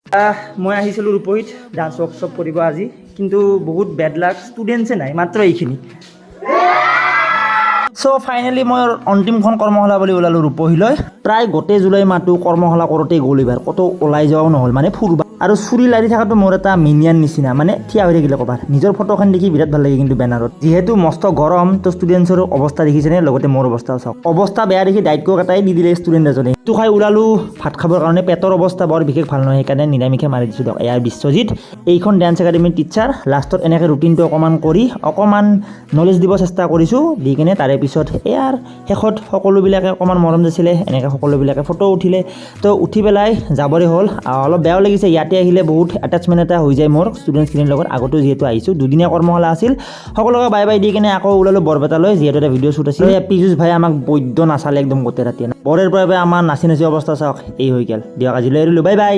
মই আহিছিলোঁ ৰূপহীত dance workshop কৰিব আজি, কিন্তু বহুত বেড লাক, ষ্টুডেণ্টছে নাই, মাত্ৰ এইখিনি। চ' ফাইনেলি মই অন্তিমখন কৰ্মশালা বুলি ওলালোঁ ৰূপহীলৈ। প্ৰায় গোটেই জুলাই মাহটো কৰ্মশালা কৰোঁতেই গ'ল এইবাৰ, ক'তো ওলাই যোৱাও নহ'ল, মানে ফুৰিব। আৰু চুৰি লাৰি থকাটো মোৰ এটা মিনিয়ান নিচিনা, মানে থিয়া হৈ থাকিলে ক'বাত। নিজৰ ফটোখন দেখি বিৰাট ভাল লাগে কিন্তু বেনাৰত। যিহেতু মস্ত গৰম, তো ষ্টুডেণ্টছৰো অৱস্থা দেখিছেনে, লগতে মোৰ অৱস্থাও চাওক। অৱস্থা বেয়া দেখি দায়িত্ব এটাই দি দিলে ষ্টুডেণ্ট এজনে। সেইটো খাই ওলালোঁ ভাত খাবৰ কাৰণে, পেটৰ অৱস্থা বৰ বিশেষ ভাল নহয়, সেইকাৰণে নিৰামিষে মাৰি দিছোঁ দিয়ক। এয়াৰ বিশ্বজিৎ, এইখন ডান্স একাডেমীৰ টিচাৰ। লাষ্টত এনেকৈ ৰুটিনটো অকণমান কৰি অকণমান নলেজ দিব চেষ্টা কৰিছোঁ, দি কিনে তাৰে পিছত এয়াৰ শেষত সকলোবিলাকে অকণমান মৰম দিছিলে, এনেকৈ সকলোবিলাকে ফটো উঠিলে। তো উঠি পেলাই যাবৰে হ'ল। অলপ বেয়াও লাগিছে, ইয়াতে আহিলে বহুত এটাচমেণ্ট এটা হৈ যায় মোৰ ষ্টুডেণ্টছখিনিৰ লগত। আগতেও যিহেতু আহিছোঁ, দুদিনীয়া কৰ্মশালা আছিল। সকলোকে বাই বাই দি কিনে আকৌ ওলালোঁ বৰপেটালৈ, যিহেতু এটা ভিডিঅ' শ্বুট আছিল। পীযুষ ভাই আমাক বৈদ্য নাচালে একদম গোটেই ৰাতি। বৰেৰ পৰা আমাৰ নাচি নাচি অৱস্থা চাওক এই হৈ গ'ল। দিয়ক আজিলৈ এৰিলোঁ, বাই বাই।